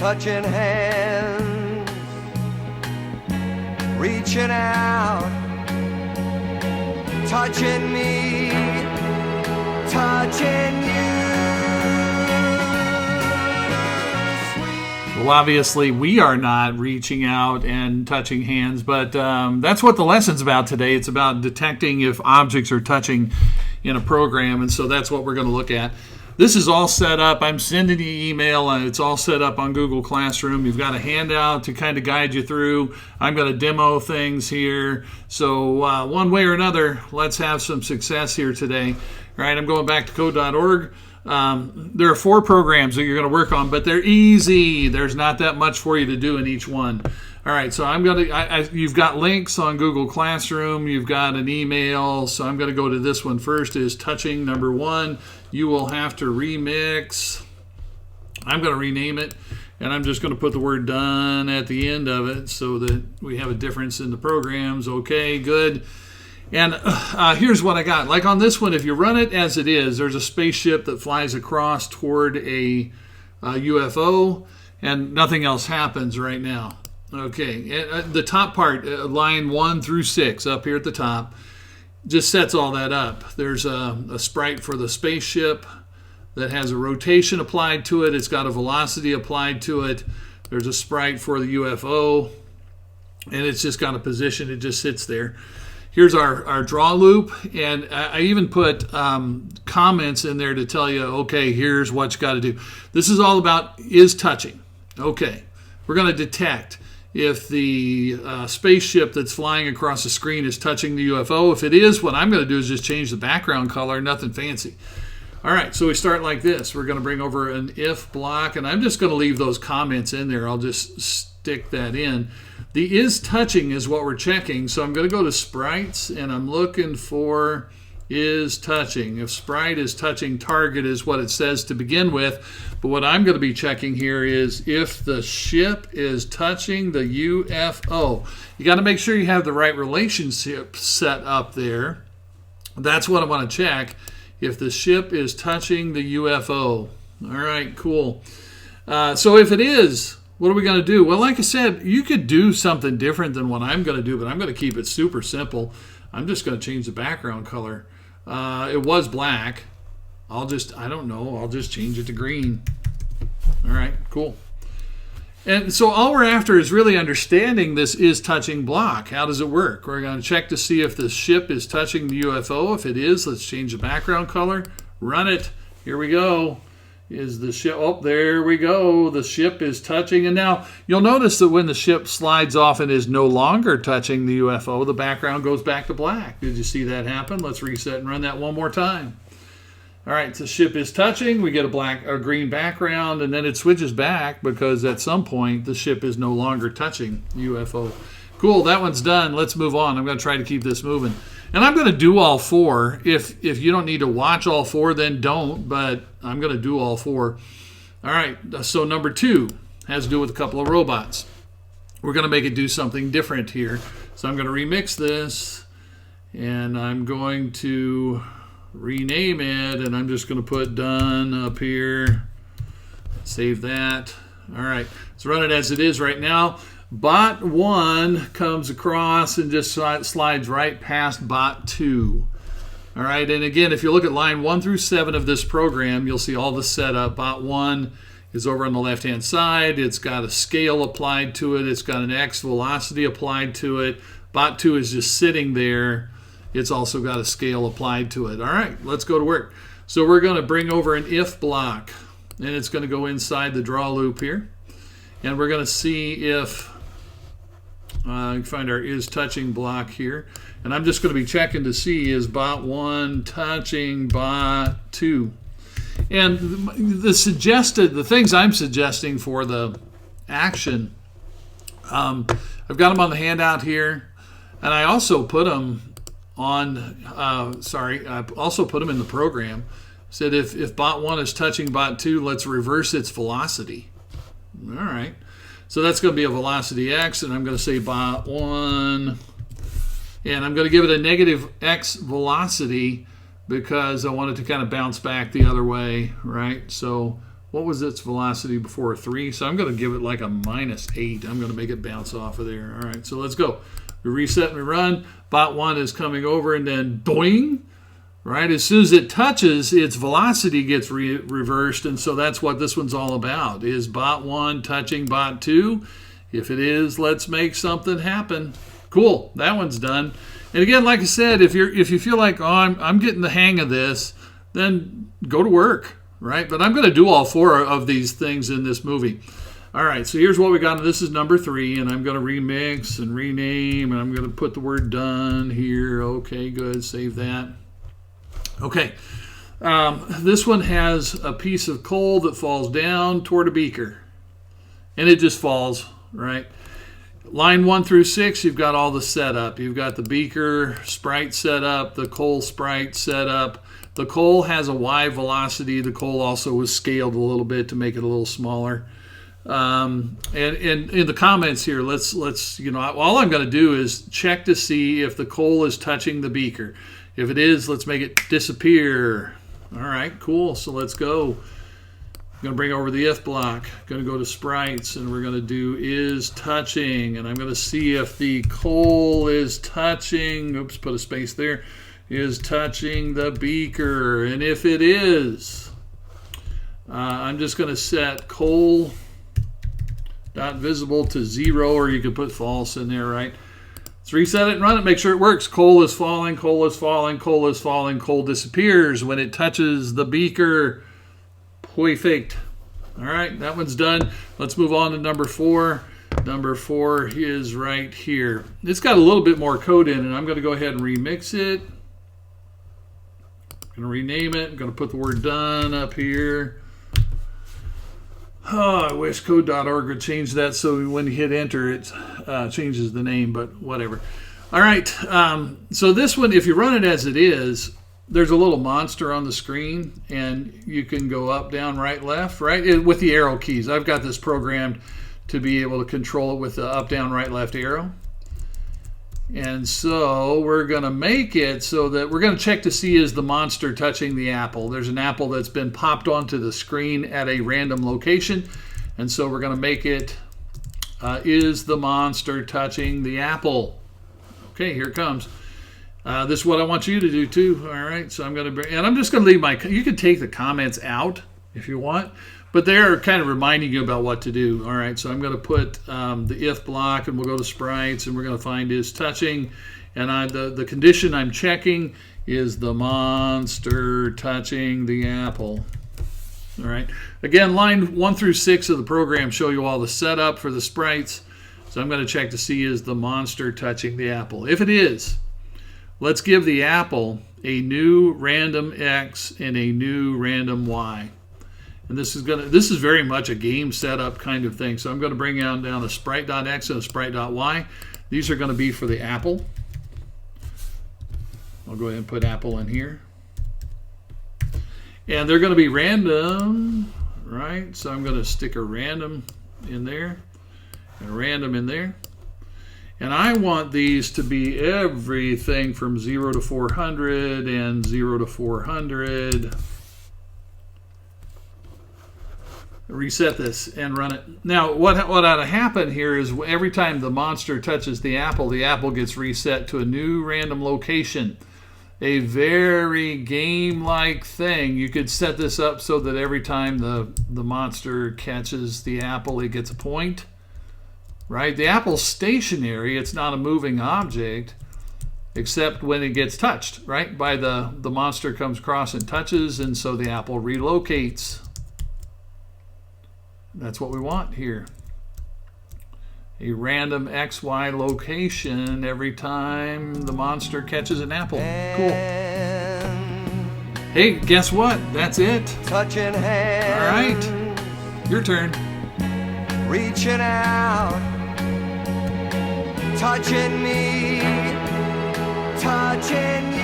touching hands, reaching out, touching me, touching you. Well, obviously, we are not reaching out and touching hands, but that's what the lesson's about today. It's about detecting if objects are touching in a program, and so that's what we're going to look at. This is all set up. I'm sending you email, and it's all set up on Google Classroom. You've got a handout to kind of guide you through. I'm going to demo things here. So one way or another, let's have some success here today. All right, I'm going back to code.org. There are 4 programs that you're going to work on, but they're easy. There's not that much for you to do in each one. All right, so I'm going to. You've got links on Google Classroom. You've got an email. So I'm going to go to this one first. Is touching number 1. You will have to remix. I'm going to rename it, and I'm just going to put the word done at the end of it so that we have a difference in the programs. Okay, good. And here's what I got. Like on this one, if you run it as it is, there's a spaceship that flies across toward a UFO, and nothing else happens right now. Okay, the top part, line 1 through 6, up here at the top, just sets all that up. There's a sprite for the spaceship that has a rotation applied to it. It's got a velocity applied to it. There's a sprite for the UFO, and it's just got a position. It just sits there. Here's our draw loop, and I even put comments in there to tell you, okay, here's what you got to do. This is all about is touching. Okay, we're going to detect if the spaceship that's flying across the screen is touching the UFO. If it is, what I'm going to do is just change the background color, nothing fancy. All right, so we start like this. We're going to bring over an if block, and I'm just going to leave those comments in there. I'll just stick that in. The is touching is what we're checking, so I'm going to go to sprites, and I'm looking for is touching. If sprite is touching target is what it says to begin with, but what I'm going to be checking here is if the ship is touching the UFO. You got to make sure you have the right relationship set up there. That's what I want to check, if the ship is touching the UFO. All right, cool. So if it is, what are we going to do? Well, like I said, you could do something different than what I'm going to do, but I'm going to keep it super simple. I'm just going to change the background color. It was black. I'll just change it to green. All right, cool. And so all we're after is really understanding this is touching block. How does it work? We're going to check to see if the ship is touching the UFO. If it is, let's change the background color. Run it. Here we go. Is the ship, oh, there we go. The ship is touching. And now you'll notice that when the ship slides off and is no longer touching the UFO, the background goes back to black. Did you see that happen? Let's reset and run that one more time. All right, so the ship is touching. We get a green background, and then it switches back because at some point the ship is no longer touching UFO. Cool, that one's done. Let's move on. I'm going to try to keep this moving. And I'm going to do all 4. If you don't need to watch all 4, then don't, but I'm going to do all 4. All right, so number 2 has to do with a couple of robots. We're going to make it do something different here. So I'm going to remix this, and I'm going to rename it, and I'm just going to put done up here. Save that. All right, let's run it as it is right now. Bot 1 comes across and just slides right past bot 2. All right, and again, if you look at line 1 through 7 of this program, you'll see all the setup. Bot 1 is over on the left-hand side. It's got a scale applied to it. It's got an X velocity applied to it. Bot 2 is just sitting there. It's also got a scale applied to it. All right, let's go to work. So we're going to bring over an if block, and it's going to go inside the draw loop here. And we're going to see if, find our is touching block here. And I'm just going to be checking to see is bot 1 touching bot 2. And the things I'm suggesting for the action, I've got them on the handout here. And I also put them on, I also put them in the program. Said if bot 1 is touching bot 2, let's reverse its velocity. All right. So that's going to be a velocity x, and I'm going to say bot 1. And I'm going to give it a negative x velocity because I want it to kind of bounce back the other way, right? So what was its velocity before? 3. So I'm going to give it like a -8. I'm going to make it bounce off of there. All right, so let's go. We reset and we run. Bot 1 is coming over and then doing. Right, as soon as it touches, its velocity gets reversed, and so that's what this one's all about. Is bot 1 touching bot 2? If it is, let's make something happen. Cool, that one's done. And again, like I said, if you feel like, oh, I'm getting the hang of this, then go to work, right? But I'm going to do all 4 of these things in this movie. All right, so here's what we got. This is number 3, and I'm going to remix and rename, and I'm going to put the word done here. Okay, good, save that. Okay, this one has a piece of coal that falls down toward a beaker, and it just falls, right? Line 1 through 6, you've got all the setup. You've got the beaker sprite set up, the coal sprite set up. The coal has a Y velocity. The coal also was scaled a little bit to make it a little smaller. And in the comments here, let's all I'm going to do is check to see if the coal is touching the beaker. If it is, let's make it disappear. All right, cool. So let's go. I'm going to bring over the if block. Going to go to sprites, and we're going to do is touching. And I'm going to see if the coal is touching. Oops, put a space there. Is touching the beaker. And if it is, I'm just going to set coal dot visible to 0, or you could put false in there, right? Let's reset it and run it, make sure it works. Coal is falling, coal is falling, coal is falling, coal disappears when it touches the beaker. Perfect. All right, that one's done. Let's move on to number 4. Number 4 is right here. It's got a little bit more code in it. I'm going to go ahead and remix it. I'm going to rename it. I'm going to put the word done up here. Oh, I wish code.org would change that so when you hit enter, it changes the name, but whatever. All right, so this one, if you run it as it is, there's a little monster on the screen, and you can go up, down, right, left, right, with the arrow keys. I've got this programmed to be able to control it with the up, down, right, left arrow. And so we're going to make it so that we're going to check to see is the monster touching the apple. There's an apple that's been popped onto the screen at a random location. And so we're going to make it is the monster touching the apple. Okay, here it comes. This is what I want you to do too. All right, so I'm going to and I'm just going to leave you can take the comments out if you want, but they're kind of reminding you about what to do. All right, so I'm going to put the if block, and we'll go to sprites, and we're going to find is touching, and the condition I'm checking is the monster touching the apple. All right, again, line 1 through 6 of the program show you all the setup for the sprites, so I'm going to check to see is the monster touching the apple. If it is, let's give the apple a new random X and a new random Y. And this is very much a game setup kind of thing. So I'm going to bring down a sprite.x and a sprite.y. These are going to be for the apple. I'll go ahead and put apple in here. And they're going to be random, right? So I'm going to stick a random in there and a random in there. And I want these to be everything from 0 to 400 and 0 to 400. Reset this and run it. Now, what ought to happen here is every time the monster touches the apple gets reset to a new random location. A very game-like thing. You could set this up so that every time the monster catches the apple, it gets a point. Right? The apple's stationary. It's not a moving object, except when it gets touched. Right? By the monster comes across and touches, and so the apple relocates. That's what we want here. A random XY location every time the monster catches an apple. Cool. Hey, guess what? That's it. Touching hands. All right. Your turn. Reaching out. Touching me. Touching you.